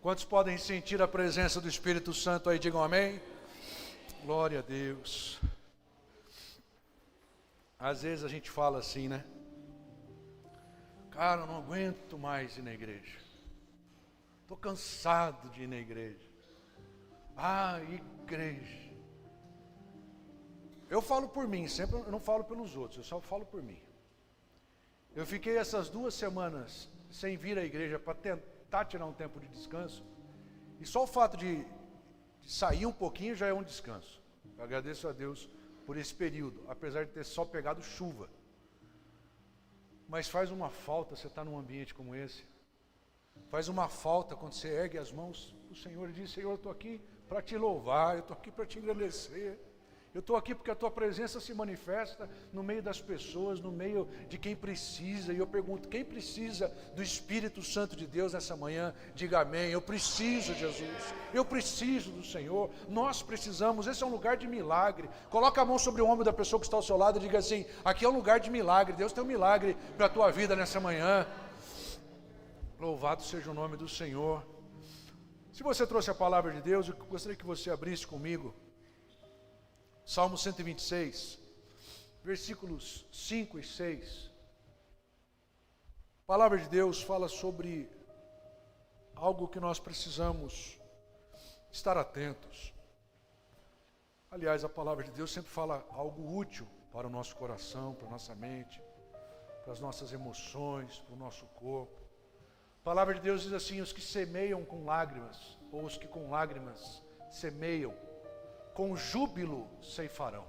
Quantos podem sentir a presença do Espírito Santo aí? Digam amém. Glória a Deus. Às vezes a gente fala assim, né? Cara, eu não aguento mais ir na igreja. Estou cansado de ir na igreja. Ah, igreja. Eu falo por mim, sempre eu não falo pelos outros, eu só falo por mim. Eu fiquei essas 2 semanas sem vir à igreja para tentar tirar um tempo de descanso. E só o fato de sair um pouquinho já é um descanso. Eu agradeço a Deus por esse período, apesar de ter só pegado chuva. Mas faz uma falta você estar num ambiente como esse. Faz uma falta quando você ergue as mãos para o Senhor e diz: Senhor, eu estou aqui para te louvar, eu estou aqui para te engrandecer. Eu estou aqui porque a tua presença se manifesta no meio das pessoas, no meio de quem precisa. E eu pergunto, quem precisa do Espírito Santo de Deus nessa manhã? Diga amém. Eu preciso, Jesus. Eu preciso do Senhor. Nós precisamos. Esse é um lugar de milagre. Coloca a mão sobre o ombro da pessoa que está ao seu lado e diga assim: aqui é um lugar de milagre. Deus tem um milagre para a tua vida nessa manhã. Louvado seja o nome do Senhor. Se você trouxe a palavra de Deus, eu gostaria que você abrisse comigo Salmo 126, versículos 5 e 6. A palavra de Deus fala sobre algo que nós precisamos estar atentos. Aliás, a palavra de Deus sempre fala algo útil para o nosso coração, para a nossa mente, para as nossas emoções, para o nosso corpo. A palavra de Deus diz assim: os que semeiam com lágrimas, ou os que com lágrimas semeiam, com júbilo ceifarão.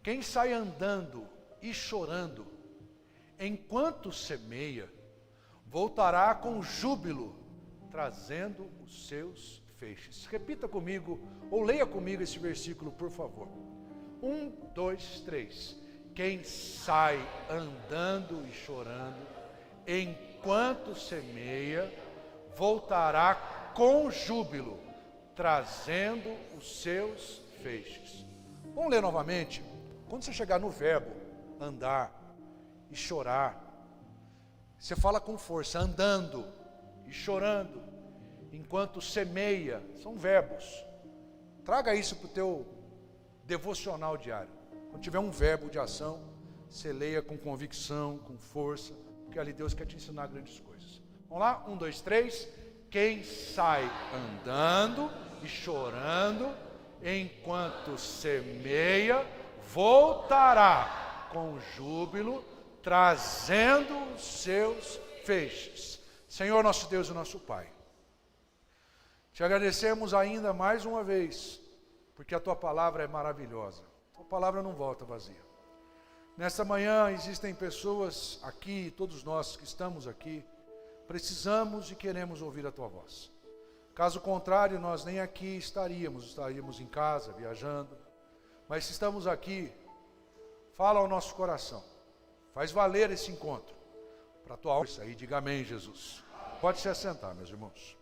Quem sai andando e chorando, enquanto semeia, voltará com júbilo, trazendo os seus feixes. Repita comigo, ou leia comigo esse versículo, por favor. 1, 2, 3. Quem sai andando e chorando, enquanto semeia, voltará com júbilo, trazendo os seus feixes. Vamos ler novamente. Quando você chegar no verbo andar e chorar, você fala com força: andando e chorando, enquanto semeia. São verbos. Traga isso para o teu devocional diário. Quando tiver um verbo de ação, você leia com convicção, com força, porque ali Deus quer te ensinar grandes coisas. Vamos lá? 1, 2, 3. Quem sai andando e chorando, enquanto semeia, voltará com júbilo, trazendo os seus feixes. Senhor, nosso Deus e nosso Pai, te agradecemos ainda mais uma vez, porque a tua palavra é maravilhosa. A tua palavra não volta vazia. Nesta manhã existem pessoas aqui, todos nós que estamos aqui, precisamos e queremos ouvir a tua voz. Caso contrário, nós nem aqui estaríamos em casa, viajando. Mas se estamos aqui, fala ao nosso coração. Faz valer esse encontro. Para a tua força aí, diga amém, Jesus. Pode se assentar, meus irmãos.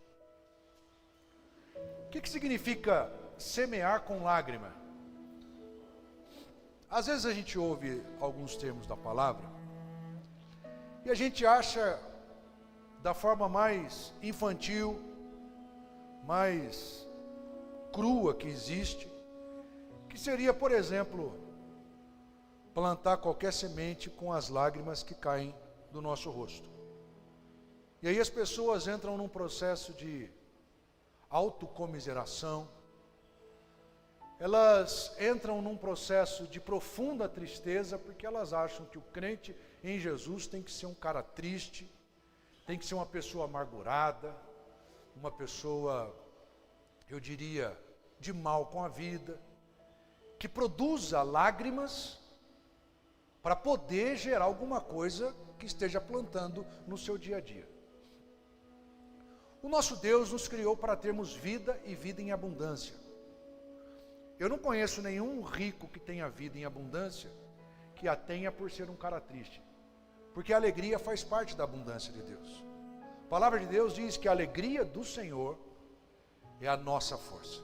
O que significa semear com lágrima? Às vezes a gente ouve alguns termos da palavra e a gente acha da forma mais infantil, mais crua que existe, que seria, por exemplo, plantar qualquer semente com as lágrimas que caem do nosso rosto. E aí as pessoas entram num processo de autocomiseração, elas entram num processo de profunda tristeza, porque elas acham que o crente em Jesus tem que ser um cara triste, tem que ser uma pessoa amargurada, uma pessoa, eu diria, de mal com a vida, que produza lágrimas para poder gerar alguma coisa que esteja plantando no seu dia a dia. O nosso Deus nos criou para termos vida e vida em abundância. Eu não conheço nenhum rico que tenha vida em abundância, que a tenha por ser um cara triste. Porque a alegria faz parte da abundância de Deus. A palavra de Deus diz que a alegria do Senhor é a nossa força.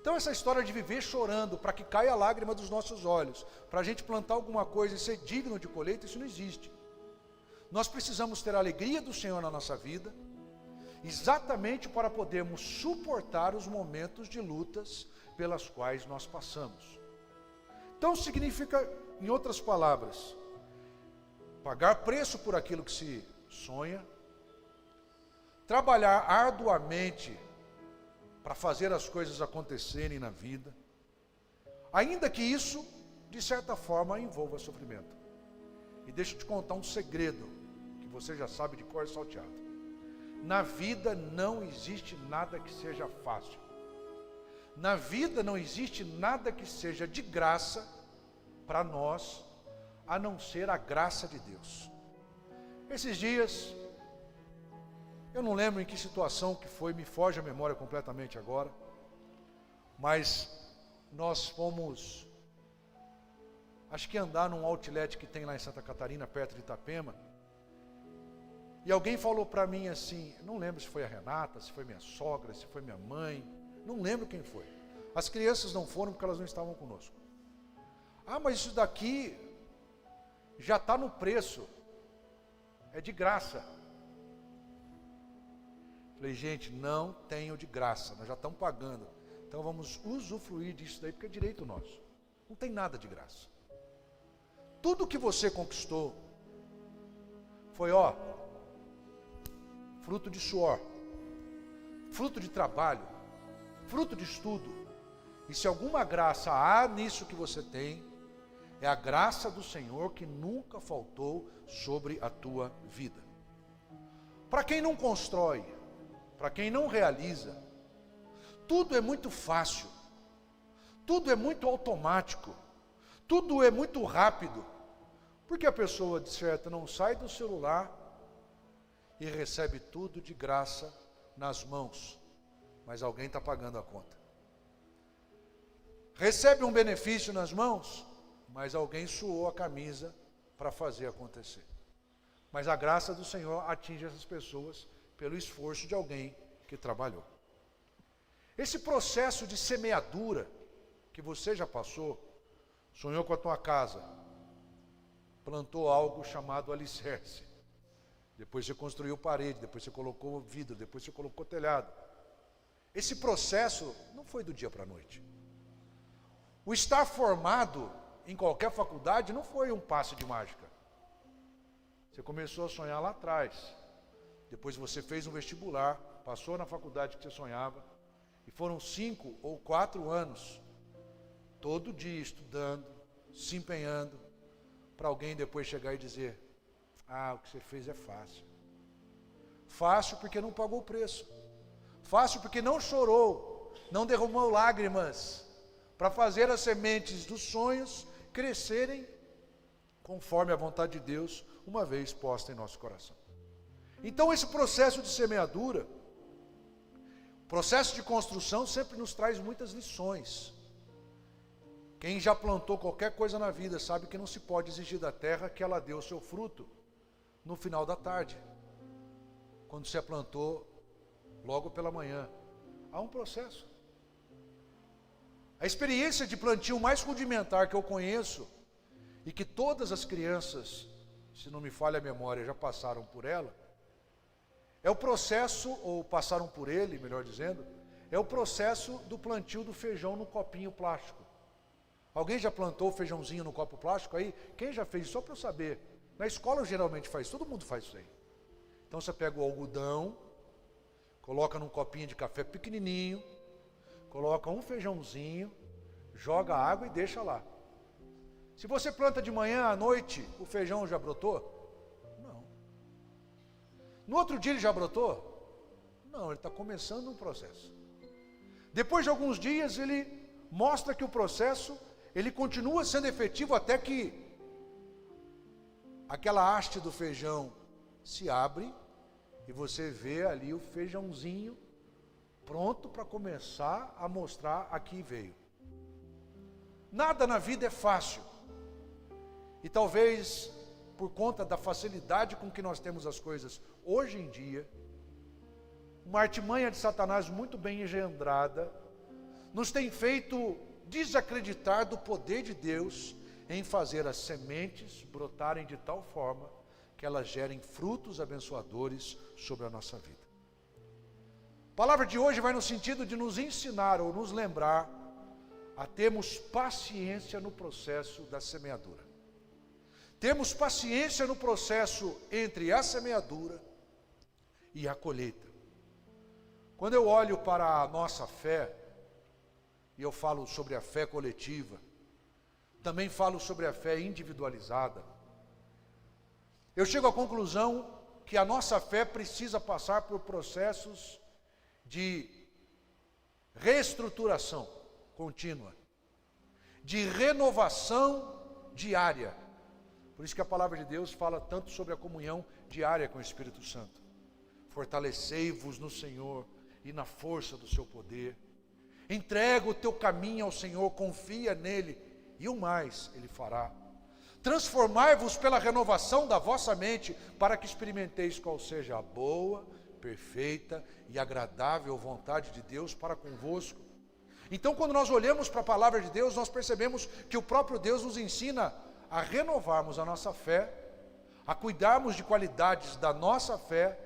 Então essa história de viver chorando para que caia a lágrima dos nossos olhos, para a gente plantar alguma coisa e ser digno de colheita, isso não existe. Nós precisamos ter a alegria do Senhor na nossa vida exatamente para podermos suportar os momentos de lutas pelas quais nós passamos. Então significa, em outras palavras, pagar preço por aquilo que se sonha, trabalhar arduamente para fazer as coisas acontecerem na vida, ainda que isso, de certa forma, envolva sofrimento. E deixa eu te contar um segredo, que você já sabe de cor salteado. Na vida não existe nada que seja fácil. Na vida não existe nada que seja de graça para nós, a não ser a graça de Deus. Esses dias, eu não lembro em que situação que foi, me foge a memória completamente agora, mas nós fomos, acho que andar num outlet que tem lá em Santa Catarina, perto de Itapema, e alguém falou para mim assim, não lembro se foi a Renata, se foi minha sogra, se foi minha mãe, não lembro quem foi. As crianças não foram porque elas não estavam conosco. Ah, mas isso daqui já está no preço, é de graça. Falei, gente, não tenho de graça, nós já estamos pagando. Então vamos usufruir disso daí, porque é direito nosso. Não tem nada de graça. Tudo que você conquistou foi, fruto de suor, fruto de trabalho, fruto de estudo. E se alguma graça há nisso que você tem, é a graça do Senhor que nunca faltou sobre a tua vida. Para quem não constrói, para quem não realiza, tudo é muito fácil, tudo é muito automático, tudo é muito rápido, porque a pessoa, de certo, não sai do celular e recebe tudo de graça nas mãos, mas alguém está pagando a conta. Recebe um benefício nas mãos, mas alguém suou a camisa para fazer acontecer. Mas a graça do Senhor atinge essas pessoas pelo esforço de alguém que trabalhou. Esse processo de semeadura que você já passou, sonhou com a tua casa, plantou algo chamado alicerce, depois você construiu parede, depois você colocou vidro, depois você colocou telhado. Esse processo não foi do dia para a noite. O estar formado em qualquer faculdade não foi um passe de mágica. Você começou a sonhar lá atrás, depois você fez um vestibular, passou na faculdade que você sonhava, e foram 5 ou 4 anos, todo dia estudando, se empenhando, para alguém depois chegar e dizer, o que você fez é fácil. Fácil porque não pagou o preço. Fácil porque não chorou, não derramou lágrimas, para fazer as sementes dos sonhos crescerem conforme a vontade de Deus, uma vez posta em nosso coração. Então esse processo de semeadura, processo de construção sempre nos traz muitas lições. Quem já plantou qualquer coisa na vida sabe que não se pode exigir da terra que ela dê o seu fruto no final da tarde, quando você a plantou logo pela manhã. Há um processo. A experiência de plantio mais rudimentar que eu conheço, e que todas as crianças, se não me falha a memória, já passaram por ela, é o processo, ou passaram por ele, melhor dizendo, é o processo do plantio do feijão no copinho plástico. Alguém já plantou feijãozinho no copo plástico aí? Quem já fez? Só para eu saber. Na escola geralmente faz, todo mundo faz isso aí. Então você pega o algodão, coloca num copinho de café pequenininho, coloca um feijãozinho, joga água e deixa lá. Se você planta de manhã à noite, o feijão já brotou? Não. No outro dia ele já brotou? Não, ele está começando um processo. Depois de alguns dias ele mostra que o processo, ele continua sendo efetivo até que aquela haste do feijão se abre e você vê ali o feijãozinho pronto para começar a mostrar aqui veio. Nada na vida é fácil. E talvez por conta da facilidade com que nós temos as coisas hoje em dia, uma artimanha de Satanás muito bem engendrada, nos tem feito desacreditar do poder de Deus em fazer as sementes brotarem de tal forma que elas gerem frutos abençoadores sobre a nossa vida. A palavra de hoje vai no sentido de nos ensinar ou nos lembrar a termos paciência no processo da semeadura. Temos paciência no processo entre a semeadura e a colheita. Quando eu olho para a nossa fé, e eu falo sobre a fé coletiva, também falo sobre a fé individualizada, eu chego à conclusão que a nossa fé precisa passar por processos de reestruturação contínua, de renovação diária. Por isso que a palavra de Deus fala tanto sobre a comunhão diária com o Espírito Santo. Fortalecei-vos no Senhor e na força do seu poder. Entrega o teu caminho ao Senhor, confia nele, e o mais ele fará. Transformai-vos pela renovação da vossa mente, para que experimenteis qual seja a boa, perfeita e agradável vontade de Deus para convosco. Então, quando nós olhamos para a palavra de Deus, nós percebemos que o próprio Deus nos ensina a renovarmos a nossa fé, a cuidarmos de qualidades da nossa fé,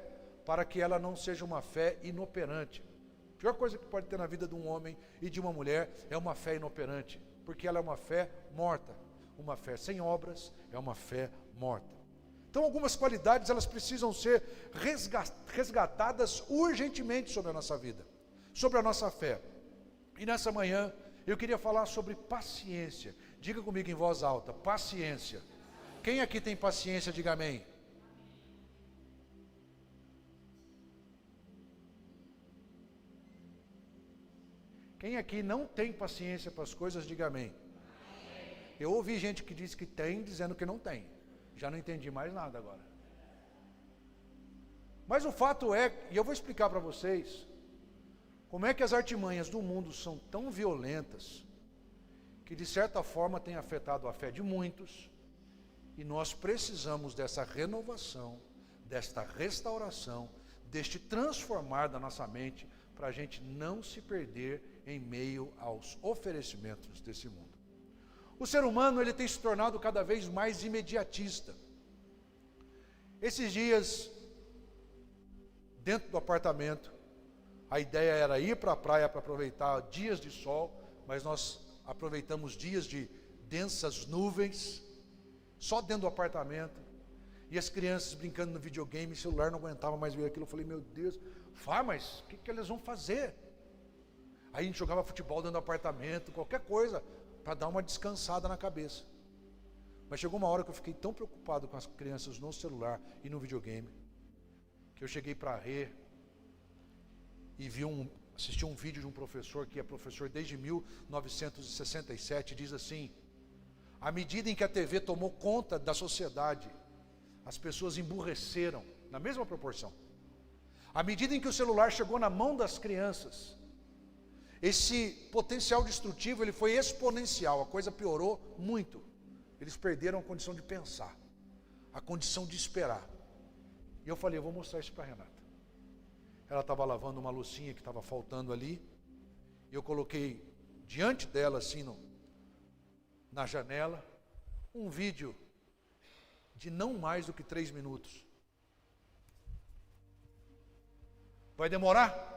para que ela não seja uma fé inoperante. A pior coisa que pode ter na vida de um homem e de uma mulher é uma fé inoperante, porque ela é uma fé morta. Uma fé sem obras é uma fé morta. Então, algumas qualidades elas precisam ser resgatadas urgentemente sobre a nossa vida, sobre a nossa fé. E nessa manhã eu queria falar sobre paciência. Diga comigo em voz alta, paciência. Quem aqui tem paciência, diga amém. Quem aqui não tem paciência para as coisas, diga amém. Eu ouvi gente que diz que tem, dizendo que não tem. Já não entendi mais nada agora. Mas o fato é, e eu vou explicar para vocês, como é que as artimanhas do mundo são tão violentas, que de certa forma tem afetado a fé de muitos, e nós precisamos dessa renovação, desta restauração, deste transformar da nossa mente, para a gente não se perder em meio aos oferecimentos desse mundo. O ser humano ele tem se tornado cada vez mais imediatista. Esses dias, dentro do apartamento, a ideia era ir para a praia para aproveitar dias de sol, mas nós aproveitamos dias de densas nuvens, só dentro do apartamento, e as crianças brincando no videogame, o celular não aguentava mais ver aquilo. Eu falei, meu Deus, mas o que eles vão fazer? Aí a gente jogava futebol dentro do apartamento, qualquer coisa, para dar uma descansada na cabeça. Mas chegou uma hora que eu fiquei tão preocupado com as crianças no celular e no videogame, que eu cheguei para Rê e assisti um vídeo de um professor, que é professor desde 1967, diz assim: à medida em que a TV tomou conta da sociedade, as pessoas emburreceram, na mesma proporção. À medida em que o celular chegou na mão das crianças, esse potencial destrutivo ele foi exponencial, a coisa piorou muito. Eles perderam a condição de pensar, a condição de esperar. E eu falei, eu vou mostrar isso para a Renata. Ela estava lavando uma loucinha que estava faltando ali, e eu coloquei diante dela, assim, na janela, um vídeo de não mais do que 3 minutos. Vai demorar?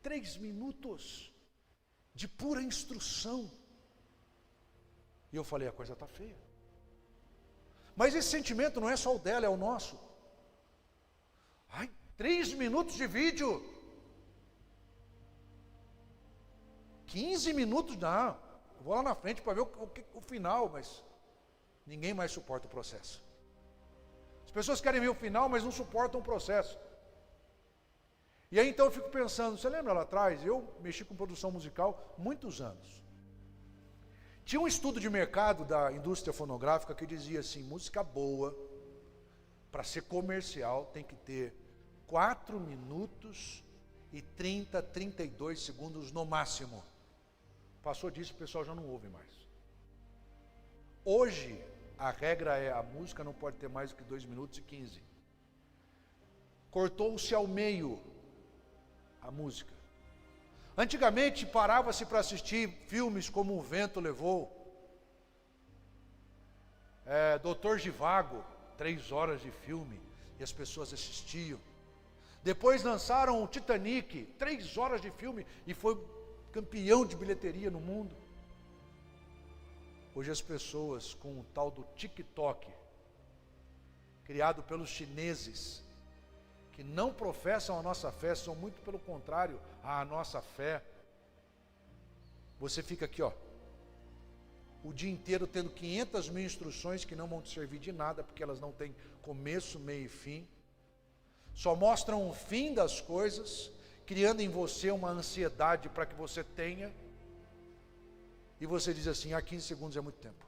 3 minutos de pura instrução. E eu falei, a coisa está feia. Mas esse sentimento não é só o dela, é o nosso. 3 minutos de vídeo. 15 minutos, não. Eu vou lá na frente para ver o final, mas ninguém mais suporta o processo. As pessoas querem ver o final, mas não suportam o processo. E aí então eu fico pensando, você lembra lá atrás, eu mexi com produção musical muitos anos. Tinha um estudo de mercado da indústria fonográfica que dizia assim, música boa, para ser comercial, tem que ter 4 minutos e 32 segundos no máximo. Passou disso, o pessoal já não ouve mais. Hoje, a regra é, a música não pode ter mais do que 2 minutos e 15. Cortou-se ao meio a música. Antigamente parava-se para assistir filmes como O Vento Levou, Doutor Zhivago, 3 horas de filme, e as pessoas assistiam. Depois lançaram o Titanic, 3 horas de filme, e foi campeão de bilheteria no mundo. Hoje as pessoas com o tal do TikTok, criado pelos chineses, que não professam a nossa fé, são muito pelo contrário à nossa fé. Você fica aqui, ó, o dia inteiro tendo 500 mil instruções que não vão te servir de nada, porque elas não têm começo, meio e fim. Só mostram o fim das coisas, criando em você uma ansiedade para que você tenha. E você diz assim, 15 segundos é muito tempo.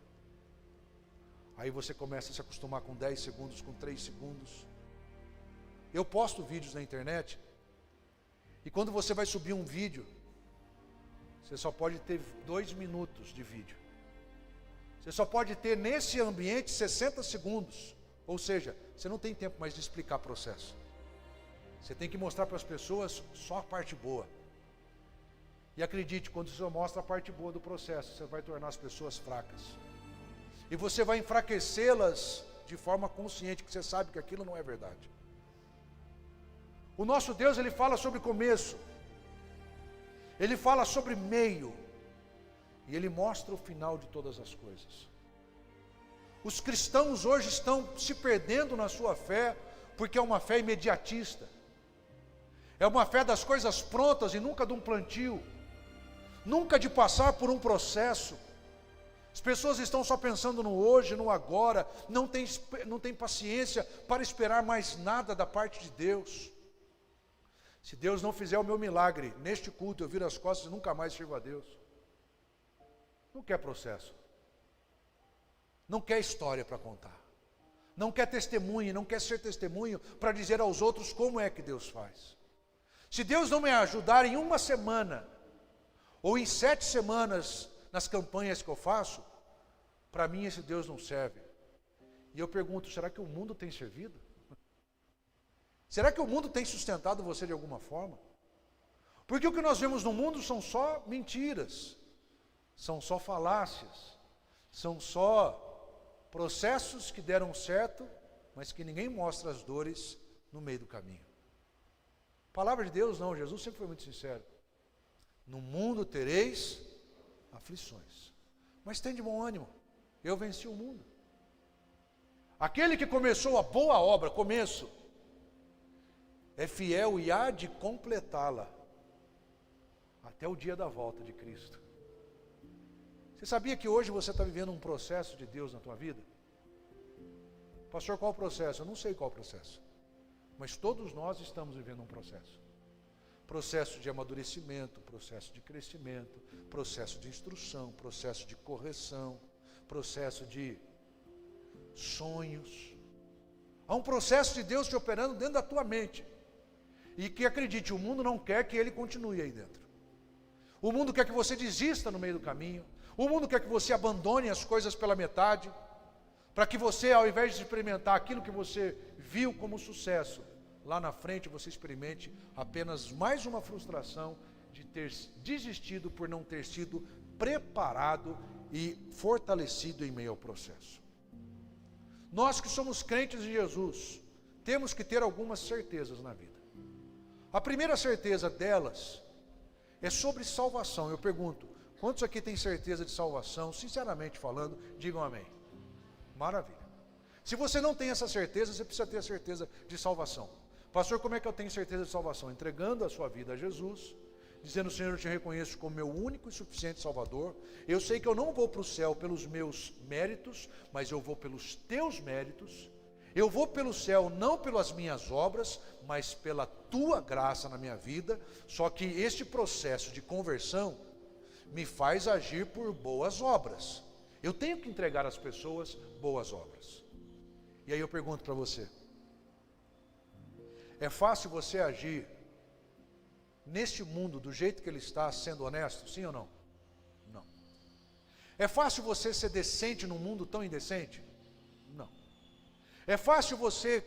Aí você começa a se acostumar com 10 segundos, com 3 segundos. Eu posto vídeos na internet, e quando você vai subir um vídeo, você só pode ter 2 minutos de vídeo. Você só pode ter nesse ambiente 60 segundos. Ou seja, você não tem tempo mais de explicar o processo. Você tem que mostrar para as pessoas só a parte boa. E acredite, quando você mostra a parte boa do processo, você vai tornar as pessoas fracas. E você vai enfraquecê-las de forma consciente, que você sabe que aquilo não é verdade. O nosso Deus, Ele fala sobre começo. Ele fala sobre meio. E Ele mostra o final de todas as coisas. Os cristãos hoje estão se perdendo na sua fé, porque é uma fé imediatista. É uma fé das coisas prontas e nunca de um plantio. Nunca de passar por um processo. As pessoas estão só pensando no hoje, no agora. Não tem paciência para esperar mais nada da parte de Deus. Se Deus não fizer o meu milagre neste culto, eu viro as costas e nunca mais sirvo a Deus. Não quer processo. Não quer história para contar. Não quer testemunho, não quer ser testemunho para dizer aos outros como é que Deus faz. Se Deus não me ajudar em uma semana, ou em 7 semanas, nas campanhas que eu faço, para mim esse Deus não serve. E eu pergunto, será que o mundo tem servido? Será que o mundo tem sustentado você de alguma forma? Porque o que nós vemos no mundo são só mentiras, são só falácias, são só processos que deram certo, mas que ninguém mostra as dores no meio do caminho. Palavra de Deus não, Jesus sempre foi muito sincero. No mundo tereis aflições, mas tem de bom ânimo, eu venci o mundo. Aquele que começou a boa obra, começo, é fiel e há de completá-la até o dia da volta de Cristo. Você sabia que hoje você está vivendo um processo de Deus na tua vida? Pastor, qual o processo? Eu não sei qual o processo, mas todos nós estamos vivendo um processo. Processo de amadurecimento, processo de crescimento, processo de instrução, processo de correção, processo de sonhos. Há um processo de Deus te operando dentro da tua mente. E que acredite, o mundo não quer que ele continue aí dentro. O mundo quer que você desista no meio do caminho. O mundo quer que você abandone as coisas pela metade, para que você, ao invés de experimentar aquilo que você viu como sucesso, lá na frente você experimente apenas mais uma frustração de ter desistido por não ter sido preparado e fortalecido em meio ao processo. Nós que somos crentes em Jesus, temos que ter algumas certezas na vida. A primeira certeza delas é sobre salvação. Eu pergunto, quantos aqui têm certeza de salvação? Sinceramente falando, digam amém. Maravilha. Se você não tem essa certeza, você precisa ter a certeza de salvação. Pastor, como é que eu tenho certeza de salvação? Entregando a sua vida a Jesus, dizendo, Senhor, eu te reconheço como meu único e suficiente Salvador. Eu sei que eu não vou para o céu pelos meus méritos, mas eu vou pelos teus méritos. Eu vou pelo céu não pelas minhas obras, mas pela tua graça na minha vida. Só que este processo de conversão me faz agir por boas obras. Eu tenho que entregar às pessoas boas obras. E aí eu pergunto para você, é fácil você agir neste mundo do jeito que ele está, sendo honesto, sim ou não? Não. É fácil você ser decente num mundo tão indecente? Não. É fácil você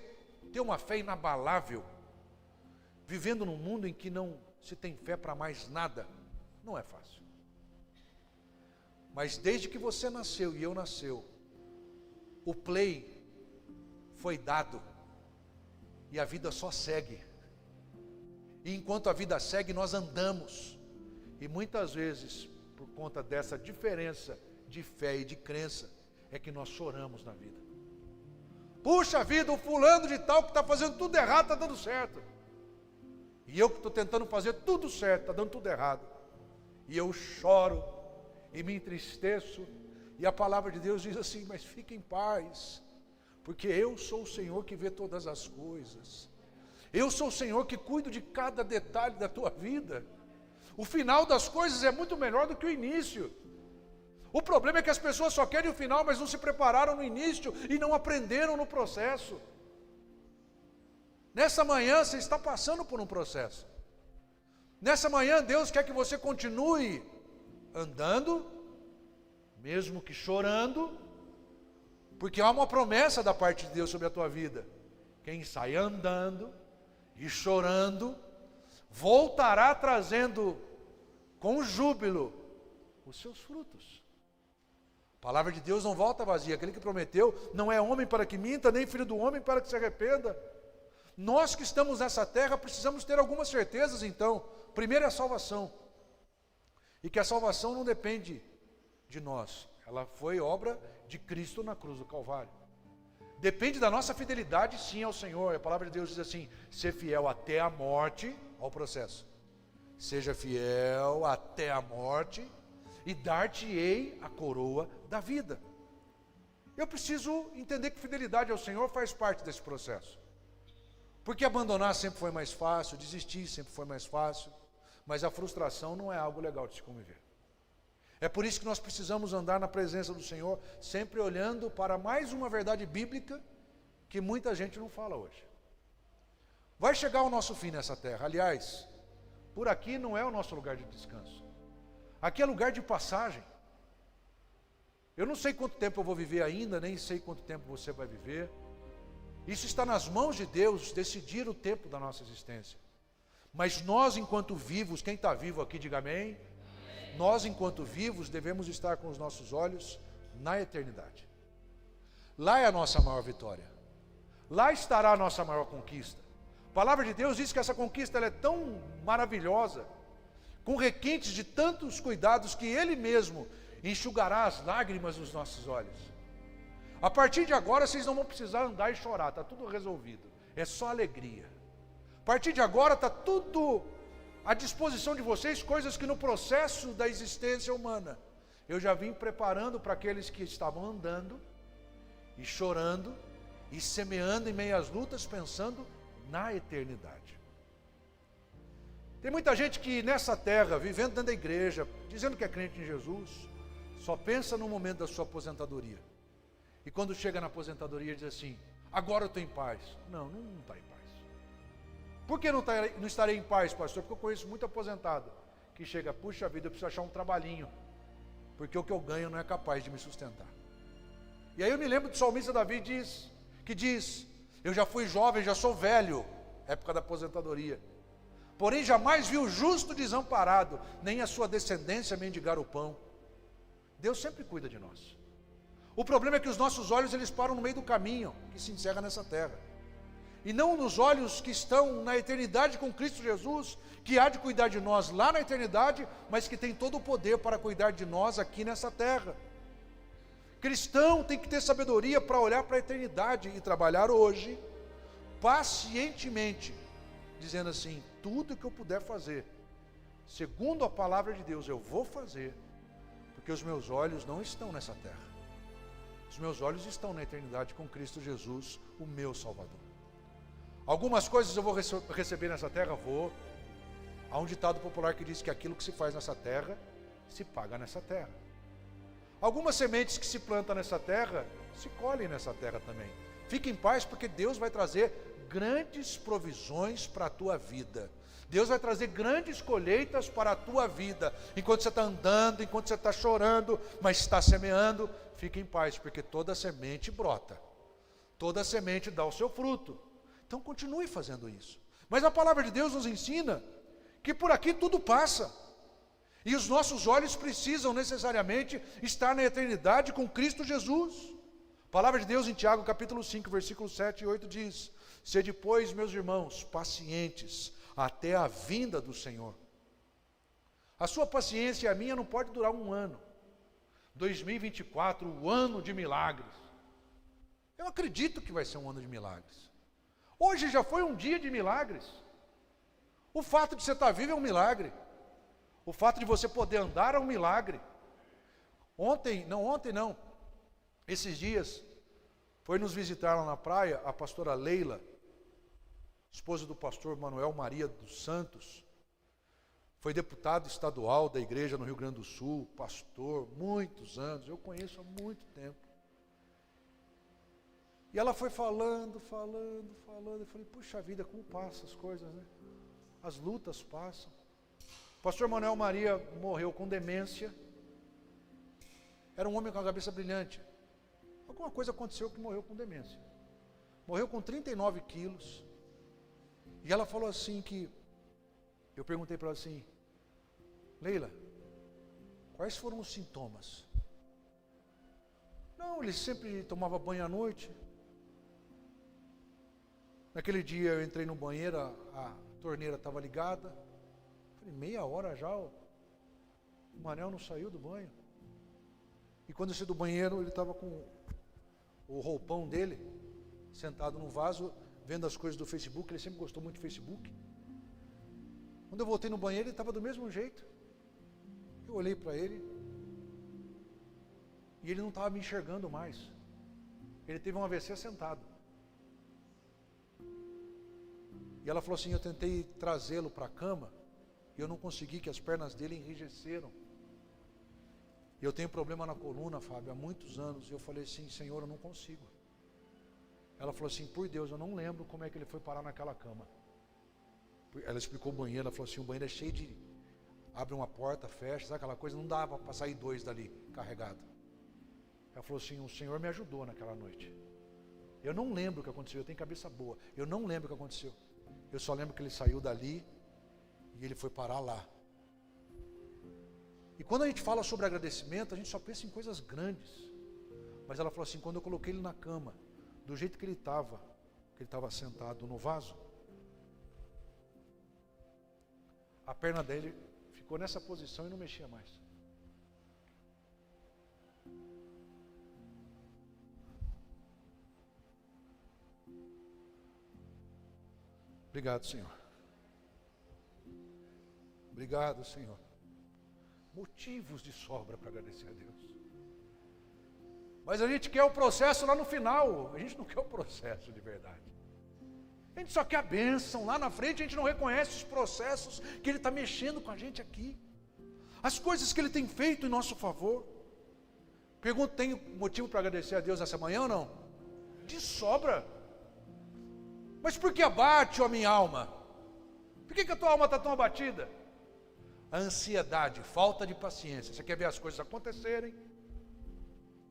ter uma fé inabalável, vivendo num mundo em que não se tem fé para mais nada? Não é fácil. Mas desde que você nasceu e eu nasceu, o play foi dado e a vida só segue. E enquanto a vida segue, nós andamos. E muitas vezes, por conta dessa diferença de fé e de crença, é que nós choramos na vida. Puxa vida, o fulano de tal que está fazendo tudo errado está dando certo. E eu que estou tentando fazer tudo certo, está dando tudo errado. E eu choro e me entristeço. E a palavra de Deus diz assim: mas fique em paz, porque eu sou o Senhor que vê todas as coisas. Eu sou o Senhor que cuido de cada detalhe da tua vida. O final das coisas é muito melhor do que o início. O problema é que as pessoas só querem o final, mas não se prepararam no início e não aprenderam no processo. Nessa manhã você está passando por um processo. Nessa manhã Deus quer que você continue andando, mesmo que chorando, porque há uma promessa da parte de Deus sobre a tua vida. Quem sai andando e chorando, voltará trazendo com júbilo os seus frutos. A palavra de Deus não volta vazia. Aquele que prometeu não é homem para que minta, nem filho do homem para que se arrependa. Nós que estamos nessa terra precisamos ter algumas certezas então. Primeiro é a salvação. E que a salvação não depende de nós. Ela foi obra de Cristo na cruz do Calvário. Depende da nossa fidelidade sim ao Senhor. A palavra de Deus diz assim: ser fiel até a morte, ao processo. Seja fiel até a morte e dar-te-ei a coroa da vida. Eu preciso entender que fidelidade ao Senhor faz parte desse processo. Porque abandonar sempre foi mais fácil, desistir sempre foi mais fácil, mas a frustração não é algo legal de se conviver. É por isso que nós precisamos andar na presença do Senhor, sempre olhando para mais uma verdade bíblica que muita gente não fala hoje. Vai chegar o nosso fim nessa terra. Aliás, por aqui não é o nosso lugar de descanso. Aqui é lugar de passagem. Eu não sei quanto tempo eu vou viver ainda, nem sei quanto tempo você vai viver. Isso está nas mãos de Deus, decidir o tempo da nossa existência. Mas nós, enquanto vivos, quem está vivo aqui, diga amém. Nós, enquanto vivos, devemos estar com os nossos olhos na eternidade. Lá é a nossa maior vitória. Lá estará a nossa maior conquista. A palavra de Deus diz que essa conquista ela é tão maravilhosa, com requintes de tantos cuidados, que Ele mesmo enxugará as lágrimas dos nossos olhos. A partir de agora vocês não vão precisar andar e chorar, está tudo resolvido, é só alegria. A partir de agora está tudo à disposição de vocês, coisas que no processo da existência humana eu já vim preparando para aqueles que estavam andando e chorando e semeando em meio às lutas, pensando na eternidade. Tem muita gente que nessa terra, vivendo dentro da igreja, dizendo que é crente em Jesus, só pensa no momento da sua aposentadoria. E quando chega na aposentadoria diz assim: agora eu estou em paz. Não está em paz. Por que não estarei em paz, pastor? Porque eu conheço muito aposentado que chega: puxa vida, eu preciso achar um trabalhinho, porque o que eu ganho não é capaz de me sustentar. E aí eu me lembro do salmista Davi que diz: eu já fui jovem, já sou velho, época da aposentadoria. Porém jamais vi o justo desamparado, nem a sua descendência mendigar o pão. Deus sempre cuida de nós. O problema é que os nossos olhos eles param no meio do caminho que se encerra nessa terra. E não nos olhos que estão na eternidade com Cristo Jesus, que há de cuidar de nós lá na eternidade, mas que tem todo o poder para cuidar de nós aqui nessa terra. Cristão tem que ter sabedoria para olhar para a eternidade e trabalhar hoje, pacientemente, dizendo assim: tudo que eu puder fazer, segundo a palavra de Deus, eu vou fazer, porque os meus olhos não estão nessa terra. Os meus olhos estão na eternidade com Cristo Jesus, o meu Salvador. Algumas coisas eu vou receber nessa terra, vou. Há um ditado popular que diz que aquilo que se faz nessa terra, se paga nessa terra. Algumas sementes que se plantam nessa terra, se colhem nessa terra também. Fique em paz, porque Deus vai trazer grandes provisões para a tua vida. Deus vai trazer grandes colheitas para a tua vida. Enquanto você está andando, enquanto você está chorando, mas está semeando, fique em paz, porque toda semente brota. Toda semente dá o seu fruto. Então continue fazendo isso. Mas a palavra de Deus nos ensina que por aqui tudo passa. E os nossos olhos precisam necessariamente estar na eternidade com Cristo Jesus. A palavra de Deus em Tiago capítulo 5, versículos 7 e 8 diz: sede, pois, meus irmãos, pacientes, até a vinda do Senhor. A sua paciência e a minha não pode durar um ano. 2024, o ano de milagres. Eu acredito que vai ser um ano de milagres. Hoje já foi um dia de milagres. O fato de você estar vivo é um milagre. O fato de você poder andar é um milagre. Ontem não. Esses dias, foi nos visitar lá na praia a pastora Leila, esposa do pastor Manuel Maria dos Santos. Foi deputado estadual da igreja no Rio Grande do Sul, pastor, muitos anos, eu conheço há muito tempo. E ela foi falando, eu falei, puxa vida, como passam as coisas, né? As lutas passam. O pastor Manuel Maria morreu com demência. Era um homem com a cabeça brilhante. Alguma coisa aconteceu que morreu com demência. Morreu com 39 quilos. E ela falou assim que... Eu perguntei para ela assim, Leila, quais foram os sintomas? Não, ele sempre tomava banho à noite. Naquele dia eu entrei no banheiro, a torneira estava ligada. Falei, meia hora já, o Manel não saiu do banho. E quando eu saí do banheiro, ele estava com o roupão dele, sentado no vaso, vendo as coisas do Facebook. Ele sempre gostou muito do Facebook. Quando eu voltei no banheiro, ele estava do mesmo jeito. Eu olhei para ele e ele não estava me enxergando mais. Ele teve um AVC sentado. E ela falou assim, eu tentei trazê-lo para a cama e eu não consegui, que as pernas dele enrijeceram. E eu tenho problema na coluna, Fábio, há muitos anos. E eu falei assim, Senhor, eu não consigo. Ela falou assim, por Deus, eu não lembro como é que ele foi parar naquela cama. Ela explicou o banheiro, ela falou assim, o banheiro é cheio de... Abre uma porta, fecha, sabe aquela coisa? Não dava para sair dois dali, carregado. Ela falou assim, o Senhor me ajudou naquela noite. Eu não lembro o que aconteceu, eu tenho cabeça boa. Eu não lembro o que aconteceu. Eu só lembro que ele saiu dali e ele foi parar lá. E quando a gente fala sobre agradecimento, a gente só pensa em coisas grandes. Mas ela falou assim, quando eu coloquei ele na cama, do jeito que ele estava sentado no vaso, a perna dele ficou nessa posição e não mexia mais. Obrigado, Senhor. Obrigado, Senhor. Motivos de sobra para agradecer a Deus. Mas a gente quer o processo lá no final. A gente não quer o processo de verdade. A gente só quer a bênção. Lá na frente a gente não reconhece os processos que Ele está mexendo com a gente aqui. As coisas que Ele tem feito em nosso favor. Pergunto, tem motivo para agradecer a Deus essa manhã ou não? De sobra. Mas por que abate, ó minha alma? Por que a tua alma está tão abatida? A ansiedade, falta de paciência. Você quer ver as coisas acontecerem,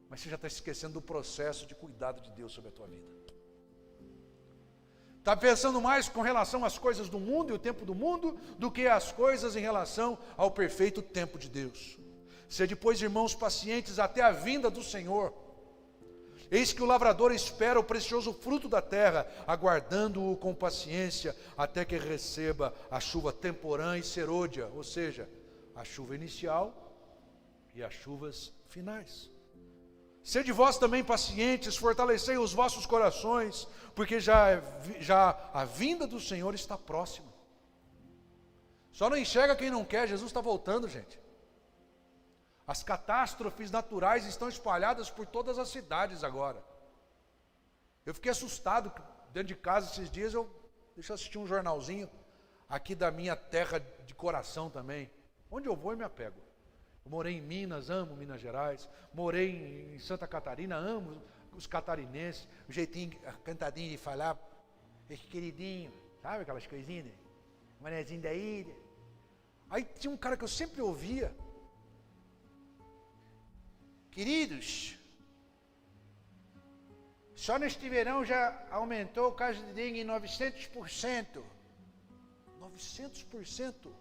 mas você já está esquecendo do processo de cuidado de Deus sobre a tua vida. Está pensando mais com relação às coisas do mundo e o tempo do mundo, do que as coisas em relação ao perfeito tempo de Deus. Sede, pois, irmãos, pacientes até a vinda do Senhor. Eis que o lavrador espera o precioso fruto da terra, aguardando-o com paciência, até que receba a chuva temporã e serôdia, ou seja, a chuva inicial e as chuvas finais. Sede vós também pacientes, fortalecei os vossos corações, porque já a vinda do Senhor está próxima. Só não enxerga quem não quer, Jesus está voltando, gente. As catástrofes naturais estão espalhadas por todas as cidades agora. Eu fiquei assustado dentro de casa esses dias, deixa eu assistir um jornalzinho aqui da minha terra de coração também. Onde eu vou eu me apego. Eu morei em Minas, amo Minas Gerais. Morei em Santa Catarina, amo os catarinenses. O jeitinho, a cantadinha de falar, esse queridinho, sabe aquelas coisinhas? Manezinho da ilha. Aí tinha um cara que eu sempre ouvia. Queridos, só neste verão já aumentou o caso de dengue em 900%. 900%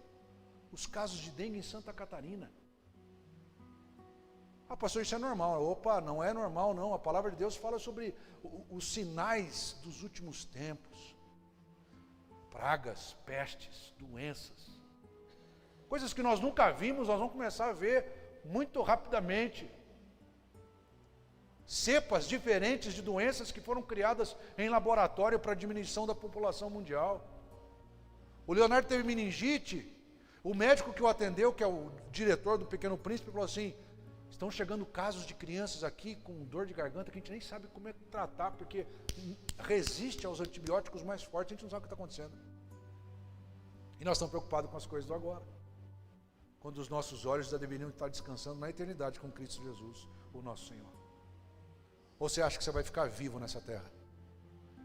os casos de dengue em Santa Catarina. Ah, pastor, isso é normal. Opa, não é normal não. A palavra de Deus fala sobre os sinais dos últimos tempos. A pragas, pestes, doenças. Coisas que nós nunca vimos, nós vamos começar a ver muito rapidamente. Cepas diferentes de doenças que foram criadas em laboratório para a diminuição da população mundial. O Leonardo teve meningite, o médico que o atendeu, que é o diretor do Pequeno Príncipe, falou assim: estão chegando casos de crianças aqui com dor de garganta que a gente nem sabe como é tratar, porque resiste aos antibióticos mais fortes, a gente não sabe o que está acontecendo. E nós estamos preocupados com as coisas do agora, quando os nossos olhos já deveriam estar descansando na eternidade com Cristo Jesus, o nosso Senhor. Ou você acha que você vai ficar vivo nessa terra?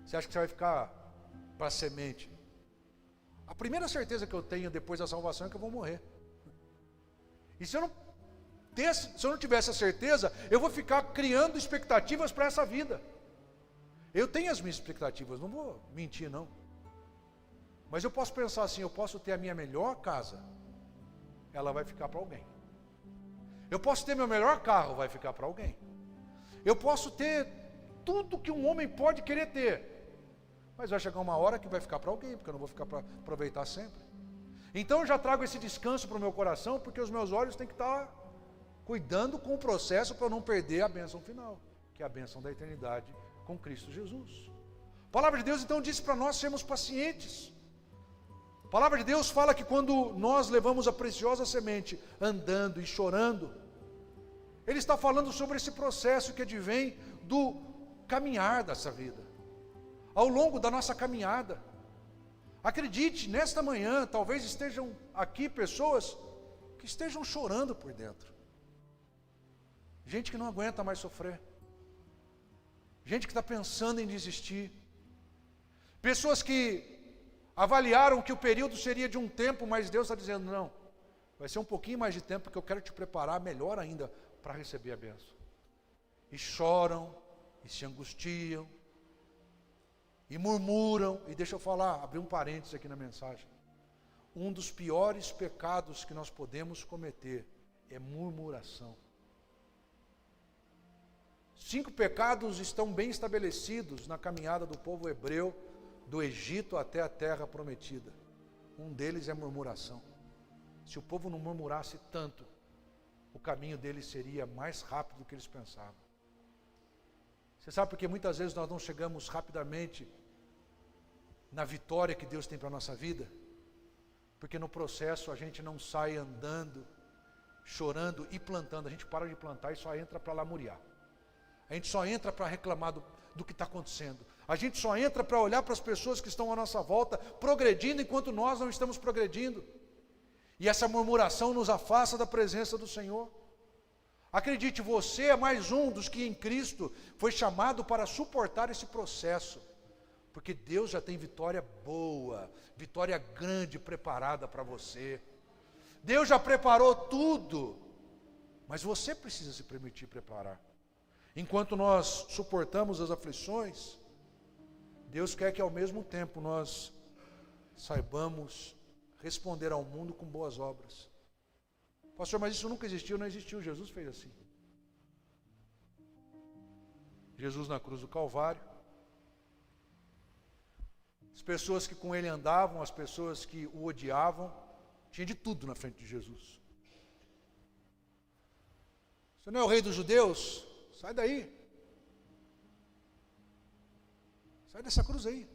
Você acha que você vai ficar para a semente? A primeira certeza que eu tenho depois da salvação é que eu vou morrer. E se eu não tivesse a certeza, eu vou ficar criando expectativas para essa vida. Eu tenho as minhas expectativas, não vou mentir não. Mas eu posso pensar assim, eu posso ter a minha melhor casa, ela vai ficar para alguém. Eu posso ter meu melhor carro, vai ficar para alguém. Eu posso ter tudo que um homem pode querer ter, mas vai chegar uma hora que vai ficar para alguém, porque eu não vou ficar para aproveitar sempre. Então eu já trago esse descanso para o meu coração, porque os meus olhos têm que estar cuidando com o processo para eu não perder a bênção final, que é a bênção da eternidade com Cristo Jesus. A palavra de Deus então diz para nós sermos pacientes. A palavra de Deus fala que quando nós levamos a preciosa semente andando e chorando, Ele está falando sobre esse processo que advém do caminhar dessa vida, ao longo da nossa caminhada. Acredite, nesta manhã, talvez estejam aqui pessoas que estejam chorando por dentro. Gente que não aguenta mais sofrer. Gente que está pensando em desistir. Pessoas que avaliaram que o período seria de um tempo, mas Deus está dizendo, não, vai ser um pouquinho mais de tempo, porque eu quero te preparar melhor ainda para receber a bênção. E choram, e se angustiam, e murmuram. E deixa eu falar, abrir um parênteses aqui na mensagem. Um dos piores pecados que nós podemos cometer é murmuração. 5 pecados estão bem estabelecidos na caminhada do povo hebreu, do Egito até a terra prometida. Um deles é murmuração. Se o povo não murmurasse tanto, o caminho deles seria mais rápido do que eles pensavam. Você sabe por que muitas vezes nós não chegamos rapidamente na vitória que Deus tem para a nossa vida? Porque no processo a gente não sai andando, chorando e plantando. A gente para de plantar e só entra para lamuriar. A gente só entra para reclamar do que está acontecendo. A gente só entra para olhar para as pessoas que estão à nossa volta, progredindo enquanto nós não estamos progredindo. E essa murmuração nos afasta da presença do Senhor. Acredite, você é mais um dos que em Cristo foi chamado para suportar esse processo. Porque Deus já tem vitória boa, vitória grande preparada para você. Deus já preparou tudo, mas você precisa se permitir preparar. Enquanto nós suportamos as aflições, Deus quer que ao mesmo tempo nós saibamos responder ao mundo com boas obras. Pastor, mas isso nunca existiu? Não existiu, Jesus fez assim. Jesus na cruz do Calvário, as pessoas que com ele andavam, as pessoas que o odiavam, tinha de tudo na frente de Jesus. Você não é o rei dos judeus? Sai daí. Sai dessa cruz aí.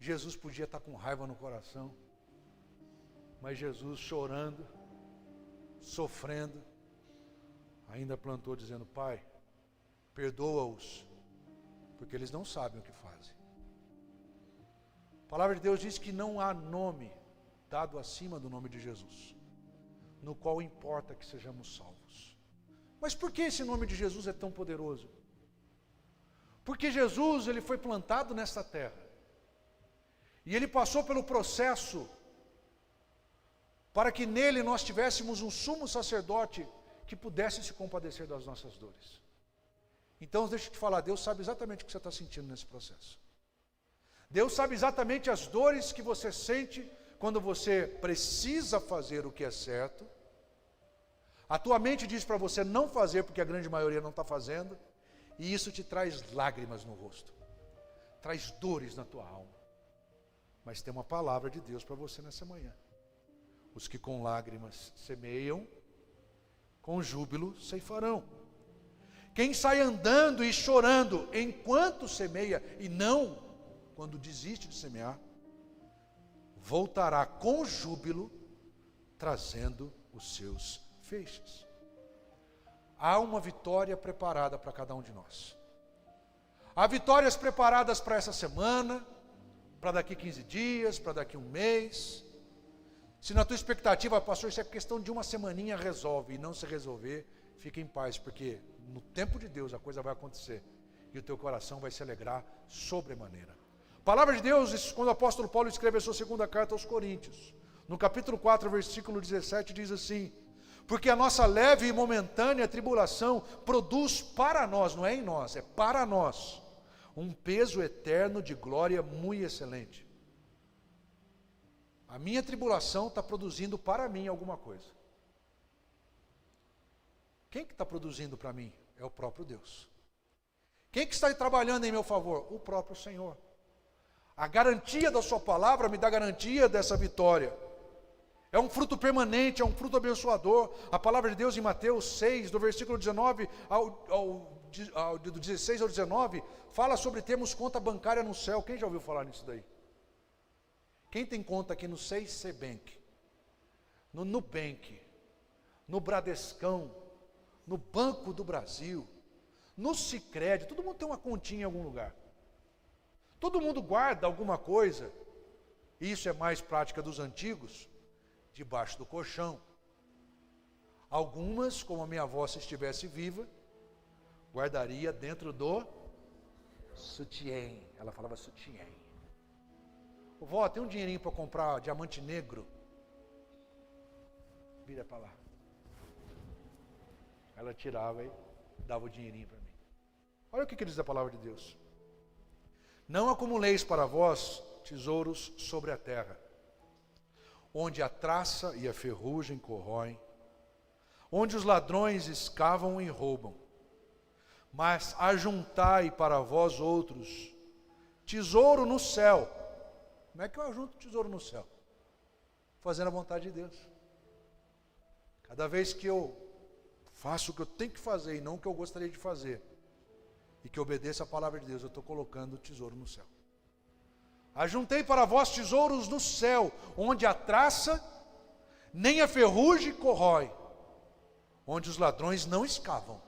Jesus podia estar com raiva no coração, mas Jesus chorando, sofrendo, ainda plantou dizendo, Pai, perdoa-os, porque eles não sabem o que fazem. A palavra de Deus diz que não há nome dado acima do nome de Jesus, no qual importa que sejamos salvos. Mas por que esse nome de Jesus é tão poderoso? Porque Jesus, ele foi plantado nesta terra, e ele passou pelo processo para que nele nós tivéssemos um sumo sacerdote que pudesse se compadecer das nossas dores. Então deixa eu te falar, Deus sabe exatamente o que você está sentindo nesse processo. Deus sabe exatamente as dores que você sente quando você precisa fazer o que é certo. A tua mente diz para você não fazer porque a grande maioria não está fazendo, e isso te traz lágrimas no rosto, traz dores na tua alma. Mas tem uma palavra de Deus para você nessa manhã. Os que com lágrimas semeiam, com júbilo ceifarão. Quem sai andando e chorando enquanto semeia, e não quando desiste de semear, voltará com júbilo, trazendo os seus feixes. Há uma vitória preparada para cada um de nós. Há vitórias preparadas para essa semana, para daqui 15 dias, para daqui um mês. Se na tua expectativa, pastor, isso é questão de uma semaninha, resolve, e não se resolver, fica em paz, porque no tempo de Deus a coisa vai acontecer, e o teu coração vai se alegrar sobremaneira. Palavra de Deus, quando o apóstolo Paulo escreve a sua segunda carta aos Coríntios, no capítulo 4, versículo 17, diz assim: porque a nossa leve e momentânea tribulação produz para nós, não é em nós, é para nós, um peso eterno de glória muito excelente. A minha tribulação está produzindo para mim alguma coisa. Quem que está produzindo para mim? É o próprio Deus. Quem que está trabalhando em meu favor? O próprio Senhor. A garantia da sua palavra me dá garantia dessa vitória. É um fruto permanente, é um fruto abençoador. A palavra de Deus em Mateus 6, do versículo 19 do 16 ao 19, fala sobre termos conta bancária no céu. Quem já ouviu falar nisso daí? Quem tem conta aqui no C&C Bank, no Nubank, no Bradescão, no Banco do Brasil, no Sicredi, todo mundo tem uma continha em algum lugar. Todo mundo guarda alguma coisa, isso é mais prática dos antigos, debaixo do colchão. Algumas, como a minha avó, se estivesse viva, guardaria dentro do sutiã. Ela falava sutiã. Vó, tem um dinheirinho para comprar diamante negro? Vira para lá. Ela tirava e dava o dinheirinho para mim. Olha o que diz a palavra de Deus. Não acumuleis para vós tesouros sobre a terra, onde a traça e a ferrugem corroem, onde os ladrões escavam e roubam. Mas ajuntai para vós outros tesouro no céu. Como é que eu ajunto tesouro no céu? Fazendo a vontade de Deus. Cada vez que eu faço o que eu tenho que fazer e não o que eu gostaria de fazer, e que obedeça a palavra de Deus, eu estou colocando o tesouro no céu. Ajuntei para vós tesouros no céu, onde a traça nem a ferrugem corrói, onde os ladrões não escavam,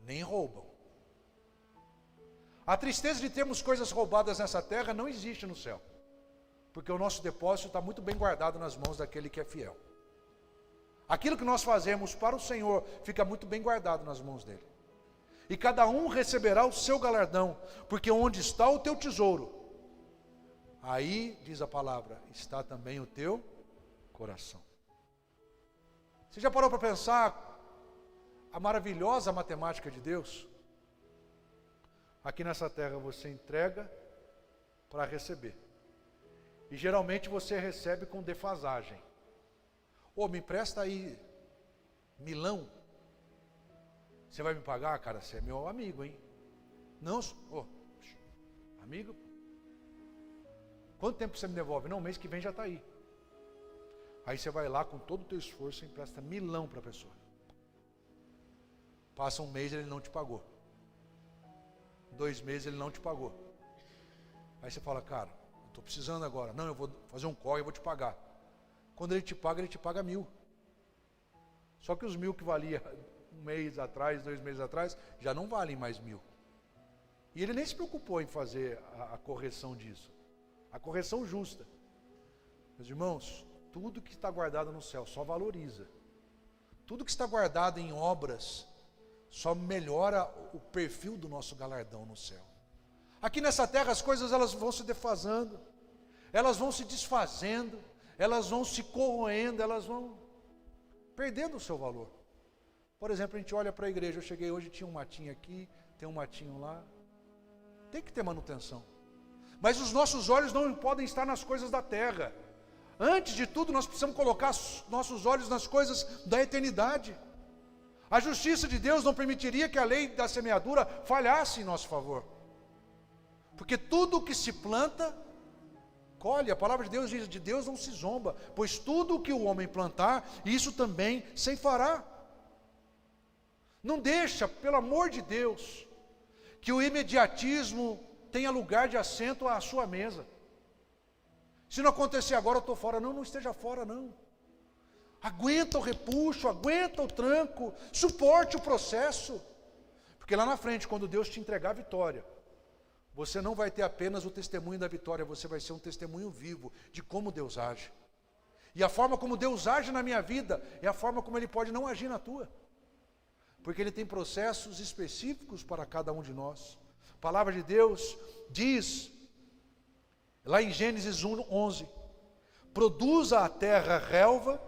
nem roubam. A tristeza de termos coisas roubadas nessa terra não existe no céu, porque o nosso depósito está muito bem guardado nas mãos daquele que é fiel. Aquilo que nós fazemos para o Senhor fica muito bem guardado nas mãos dele. E cada um receberá o seu galardão, porque onde está o teu tesouro, aí, diz a palavra, está também o teu coração. Você já parou para pensar a maravilhosa matemática de Deus? Aqui nessa terra você entrega para receber. E geralmente você recebe com defasagem. Ô, me empresta aí milão. Você vai me pagar, cara? Você é meu amigo, hein? Não, amigo? Quanto tempo você me devolve? Não, mês que vem já está aí. Aí você vai lá com todo o teu esforço e empresta milão para a pessoa. Passa um mês, ele não te pagou. 2 meses, ele não te pagou. Aí você fala, cara, estou precisando agora. Não, eu vou fazer um corre, eu vou te pagar. Quando ele te paga 1.000. Só que os 1.000 que valia 1 mês atrás, 2 meses atrás, já não valem mais 1.000. E ele nem se preocupou em fazer a correção disso. A correção justa. Meus irmãos, tudo que está guardado no céu só valoriza. Tudo que está guardado em obras só melhora o perfil do nosso galardão no céu. Aqui nessa terra as coisas elas vão se defasando, elas vão se desfazendo, elas vão se corroendo, elas vão perdendo o seu valor. Por exemplo, a gente olha para a igreja, eu cheguei hoje, tinha um matinho aqui, tem um matinho lá. Tem que ter manutenção. Mas os nossos olhos não podem estar nas coisas da terra. Antes de tudo, nós precisamos colocar nossos olhos nas coisas da eternidade. A justiça de Deus não permitiria que a lei da semeadura falhasse em nosso favor. Porque tudo que se planta, colhe. A palavra de Deus diz, de Deus não se zomba, pois tudo o que o homem plantar, isso também ceifará. Não deixa, pelo amor de Deus, que o imediatismo tenha lugar de assento à sua mesa. Se não acontecer agora, eu estou fora. Não, não esteja fora, não. Aguenta o repuxo, aguenta o tranco, suporte o processo. Porque lá na frente, quando Deus te entregar a vitória, você não vai ter apenas o testemunho da vitória, você vai ser um testemunho vivo de como Deus age. E a forma como Deus age na minha vida é a forma como Ele pode não agir na tua. Porque Ele tem processos específicos para cada um de nós. A palavra de Deus diz, lá em Gênesis 1:11, produza a terra relva,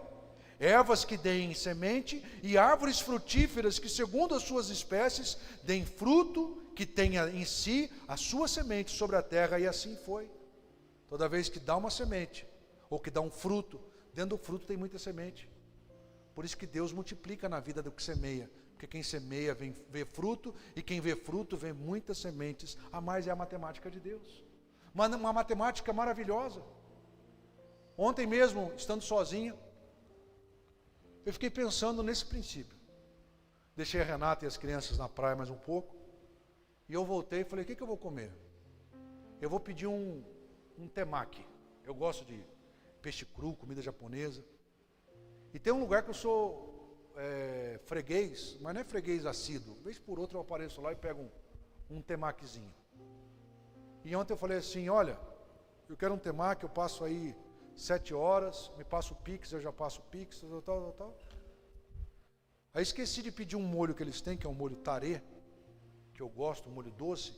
ervas que deem semente, e árvores frutíferas que, segundo as suas espécies, deem fruto que tenha em si a sua semente sobre a terra, e assim foi. Toda vez que dá uma semente, ou que dá um fruto, dentro do fruto tem muita semente. Por isso que Deus multiplica na vida do que semeia, porque quem semeia vê fruto, e quem vê fruto vê muitas sementes a mais. É a matemática de Deus, uma matemática maravilhosa. Ontem mesmo, estando sozinho, eu fiquei pensando nesse princípio. Deixei a Renata e as crianças na praia mais um pouco, e eu voltei e falei, o que eu vou comer? Eu vou pedir um temaki. Eu gosto de peixe cru, comida japonesa. E tem um lugar que eu sou freguês, mas não é freguês assíduo. Vez por outra eu apareço lá e pego um temakizinho. E ontem eu falei assim, olha, eu quero um temaki, eu passo aí 7 horas, me passo o Pix, eu já passo o Pix, tal. Aí esqueci de pedir um molho que eles têm, que é um molho tarê, que eu gosto, um molho doce.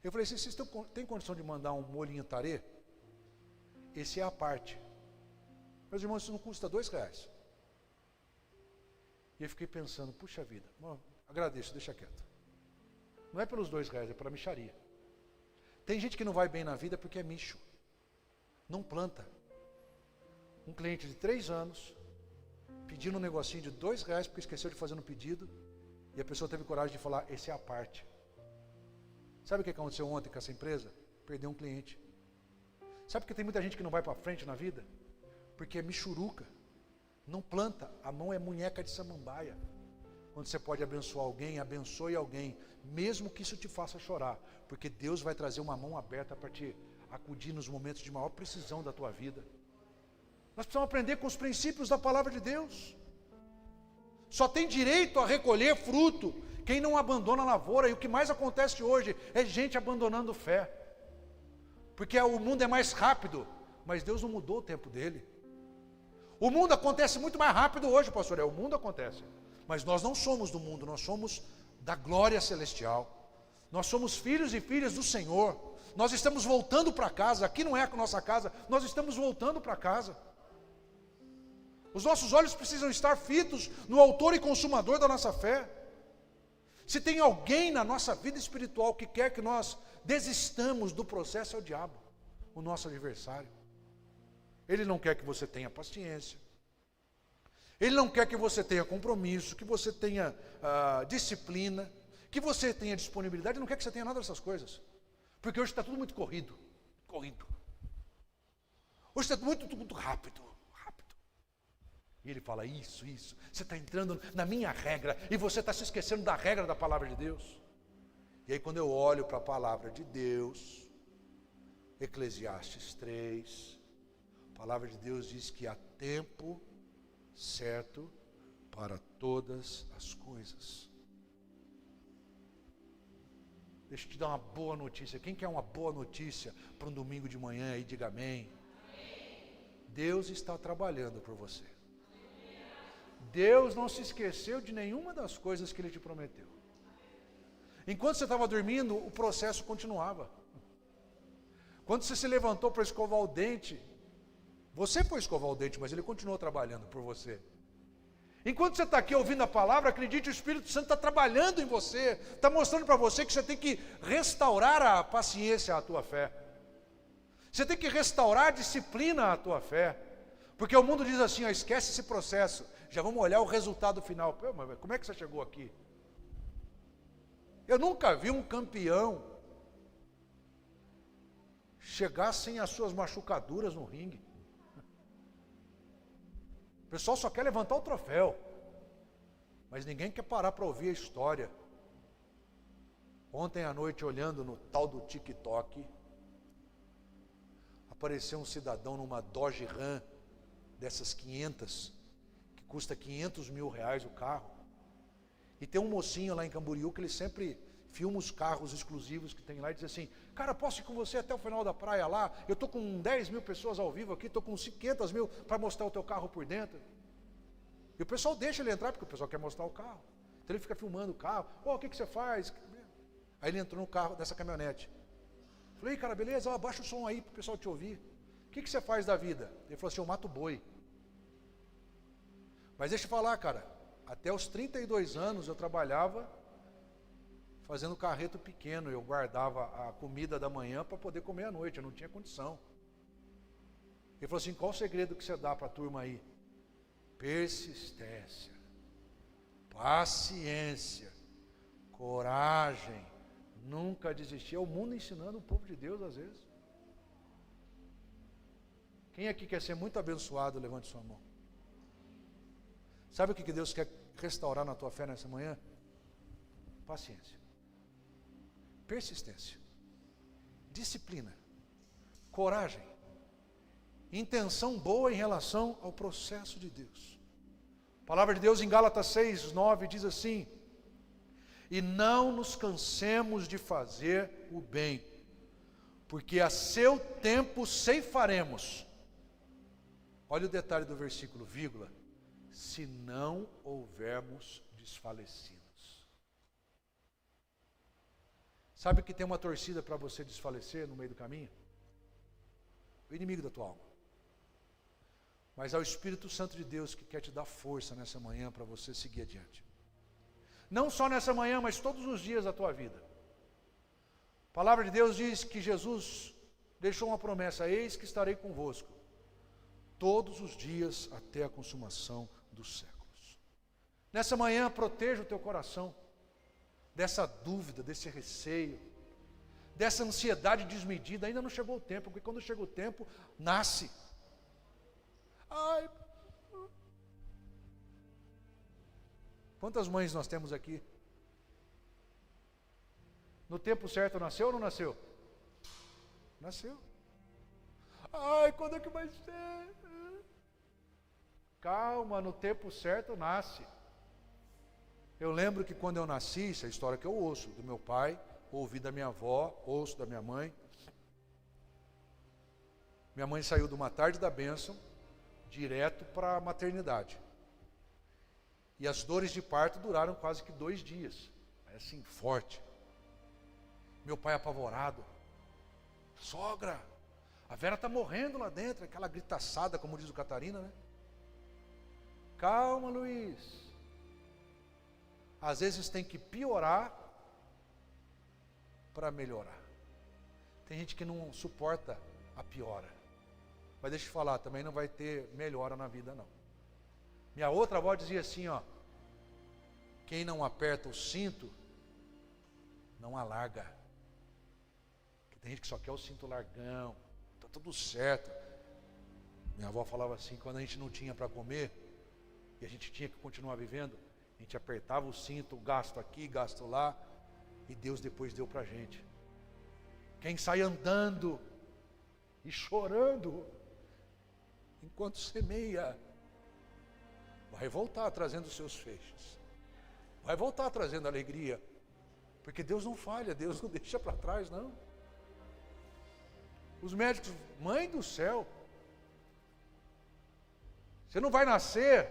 Eu falei assim, vocês têm condição de mandar um molhinho tarê? Esse é a parte. Meus irmãos, isso não custa R$2. E eu fiquei pensando, puxa vida, agradeço, deixa quieto. Não é pelos R$2, é pela mixaria. Tem gente que não vai bem na vida porque é micho. Não planta. Um cliente de 3 anos, pedindo um negocinho de R$2 porque esqueceu de fazer um pedido, e a pessoa teve coragem de falar, esse é a parte. Sabe o que aconteceu ontem com essa empresa? Perdeu um cliente. Sabe por que tem muita gente que não vai para frente na vida? Porque é michuruca. Não planta. A mão é munheca de samambaia. Quando você pode abençoar alguém, abençoe alguém, mesmo que isso te faça chorar, porque Deus vai trazer uma mão aberta para te acudir nos momentos de maior precisão da tua vida. Nós precisamos aprender com os princípios da palavra de Deus. Só tem direito a recolher fruto quem não abandona a lavoura. E o que mais acontece hoje é gente abandonando fé, porque o mundo é mais rápido, mas Deus não mudou o tempo dele. O mundo acontece muito mais rápido hoje, pastor. O mundo acontece, mas nós não somos do mundo, nós somos da glória celestial. Nós somos filhos e filhas do Senhor. Nós estamos voltando para casa. Aqui não é a nossa casa, nós estamos voltando para casa. Os nossos olhos precisam estar fitos no autor e consumador da nossa fé. Se tem alguém na nossa vida espiritual que quer que nós desistamos do processo, é o diabo, o nosso adversário. Ele não quer que você tenha paciência. Ele não quer que você tenha compromisso, que você tenha disciplina, que você tenha disponibilidade. Ele não quer que você tenha nada dessas coisas. Porque hoje está tudo muito corrido. Hoje está muito rápido. E ele fala, isso. Você está entrando na minha regra e você está se esquecendo da regra da palavra de Deus. E aí quando eu olho para a palavra de Deus, Eclesiastes 3, a palavra de Deus diz que há tempo certo para todas as coisas. Deixa eu te dar uma boa notícia. Quem quer uma boa notícia para um domingo de manhã aí, diga amém. Deus está trabalhando por você. Deus não se esqueceu de nenhuma das coisas que Ele te prometeu. Enquanto você estava dormindo, o processo continuava. Quando você se levantou para escovar o dente, você foi escovar o dente, mas Ele continuou trabalhando por você. Enquanto você está aqui ouvindo a palavra, acredite, o Espírito Santo está trabalhando em você, está mostrando para você que você tem que restaurar a paciência à tua fé. Você tem que restaurar a disciplina à tua fé. Porque o mundo diz assim, esquece esse processo, já vamos olhar o resultado final. Pô, mas como é que você chegou aqui? Eu nunca vi um campeão chegar sem as suas machucaduras no ringue. O pessoal só quer levantar o troféu, mas ninguém quer parar para ouvir a história. Ontem à noite, olhando no tal do TikTok, apareceu um cidadão numa Dodge Ram, dessas 500, que custa 500 mil reais o carro. E tem um mocinho lá em Camboriú que ele sempre filma os carros exclusivos que tem lá e diz assim: cara, posso ir com você até o final da praia lá? Eu estou com 10 mil pessoas ao vivo aqui, estou com 500 mil para mostrar o teu carro por dentro. E o pessoal deixa ele entrar porque o pessoal quer mostrar o carro. Então ele fica filmando o carro. O que você faz? Aí ele entrou no carro dessa caminhonete. Falei: cara, beleza, abaixa o som aí para o pessoal te ouvir. O que você faz da vida? Ele falou assim: eu mato boi. Mas deixa eu falar, cara, até os 32 anos eu trabalhava fazendo carreto pequeno. Eu guardava a comida da manhã para poder comer à noite, eu não tinha condição. Ele falou assim: qual o segredo que você dá para a turma aí? Persistência, paciência, coragem, nunca desistir. É o mundo ensinando o povo de Deus às vezes. Quem aqui quer ser muito abençoado, levante sua mão. Sabe o que Deus quer restaurar na tua fé nessa manhã? Paciência, persistência, disciplina, coragem, intenção boa em relação ao processo de Deus. A palavra de Deus em Gálatas 6:9 diz assim: e não nos cansemos de fazer o bem, porque a seu tempo ceifaremos. Olha o detalhe do versículo, vírgula, se não houvermos desfalecidos. Sabe que tem uma torcida para você desfalecer no meio do caminho? O inimigo da tua alma. Mas é o Espírito Santo de Deus que quer te dar força nessa manhã para você seguir adiante. Não só nessa manhã, mas todos os dias da tua vida. A palavra de Deus diz que Jesus deixou uma promessa: eis que estarei convosco todos os dias até a consumação dos séculos. Nessa manhã, proteja o teu coração dessa dúvida, desse receio, dessa ansiedade desmedida. Ainda não chegou o tempo, porque quando chega o tempo, nasce. Ai, quantas mães nós temos aqui? No tempo certo nasceu ou não nasceu? Nasceu. Ai, quando é que vai ser? Calma, no tempo certo nasce. Eu lembro que quando eu nasci, isso é a história que eu ouço do meu pai, ouvi da minha avó, ouço da minha mãe. Minha mãe saiu de uma tarde da bênção direto para a maternidade. E as dores de parto duraram quase que 2 dias. Assim, forte. Meu pai apavorado. Sogra, a Vera está morrendo lá dentro. Aquela gritaçada, como diz o Catarina, né? Calma, Luiz. Às vezes tem que piorar para melhorar. Tem gente que não suporta a piora. Mas deixa eu te falar, também não vai ter melhora na vida, não. Minha outra avó dizia assim, ó: quem não aperta o cinto, não alarga. Tem gente que só quer o cinto largão, está tudo certo. Minha avó falava assim, quando a gente não tinha para comer, e a gente tinha que continuar vivendo, a gente apertava o cinto, gasto aqui, gasto lá, e Deus depois deu para a gente. Quem sai andando e chorando, enquanto semeia, vai voltar trazendo os seus feixes, vai voltar trazendo alegria, porque Deus não falha, Deus não deixa para trás, não. Os médicos, mãe do céu, você não vai nascer,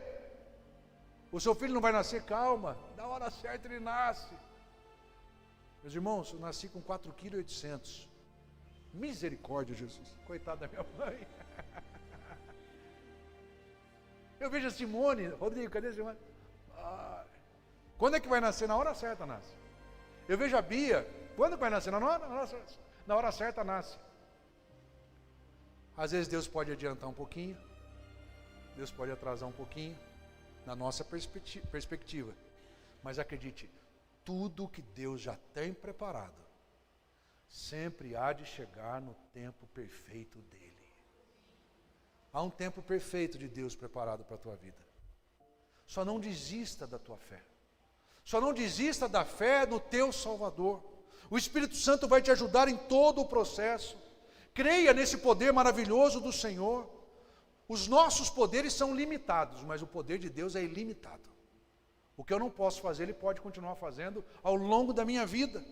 o seu filho não vai nascer, calma, na hora certa ele nasce. Meus irmãos, eu nasci com 4,8 kg. Misericórdia, Jesus, coitada da minha mãe. Eu vejo a Simone, Rodrigo, cadê a Simone? Quando é que vai nascer? Na hora certa nasce. Eu vejo a Bia, quando que vai nascer? Na hora certa nasce. Às vezes Deus pode adiantar um pouquinho, Deus pode atrasar um pouquinho, na nossa perspectiva. Mas acredite, tudo que Deus já tem preparado, sempre há de chegar no tempo perfeito dele. Há um tempo perfeito de Deus preparado para a tua vida. Só não desista da tua fé. Só não desista da fé no teu Salvador. O Espírito Santo vai te ajudar em todo o processo. Creia nesse poder maravilhoso do Senhor. Os nossos poderes são limitados, mas o poder de Deus é ilimitado. O que eu não posso fazer, Ele pode continuar fazendo ao longo da minha vida.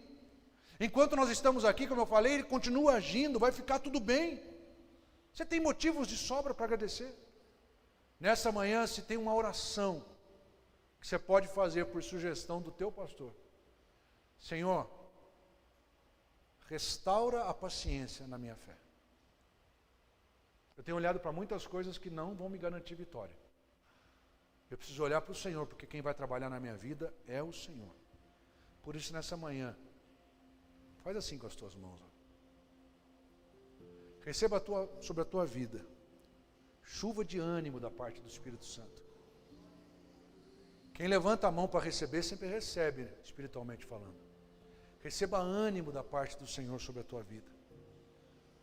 Enquanto nós estamos aqui, como eu falei, Ele continua agindo, vai ficar tudo bem. Você tem motivos de sobra para agradecer. Nessa manhã, se tem uma oração que você pode fazer por sugestão do teu pastor. Senhor, restaura a paciência na minha fé. Eu tenho olhado para muitas coisas que não vão me garantir vitória. Eu preciso olhar para o Senhor, porque quem vai trabalhar na minha vida é o Senhor. Por isso, nessa manhã, faz assim com as tuas mãos. Receba sobre a tua vida chuva de ânimo da parte do Espírito Santo. Quem levanta a mão para receber, sempre recebe, espiritualmente falando. Receba ânimo da parte do Senhor sobre a tua vida.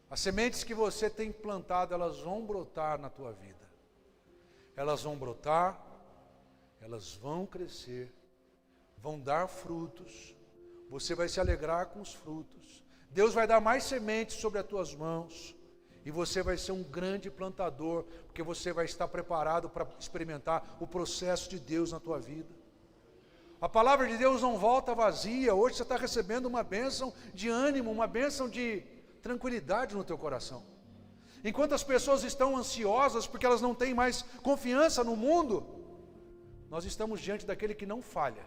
As sementes que você tem plantado, elas vão brotar na tua vida. Elas vão brotar, elas vão crescer, vão dar frutos. Você vai se alegrar com os frutos. Deus vai dar mais sementes sobre as tuas mãos. E você vai ser um grande plantador, porque você vai estar preparado para experimentar o processo de Deus na tua vida. A palavra de Deus não volta vazia. Hoje você está recebendo uma bênção de ânimo, uma bênção de tranquilidade no teu coração. Enquanto as pessoas estão ansiosas porque elas não têm mais confiança no mundo, nós estamos diante daquele que não falha.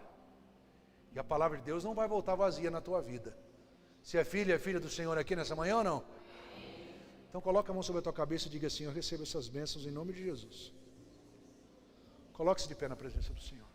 E a palavra de Deus não vai voltar vazia na tua vida. Se é filha do Senhor aqui nessa manhã ou não? Então coloca a mão sobre a tua cabeça e diga assim: eu recebo essas bênçãos em nome de Jesus. Coloque-se de pé na presença do Senhor.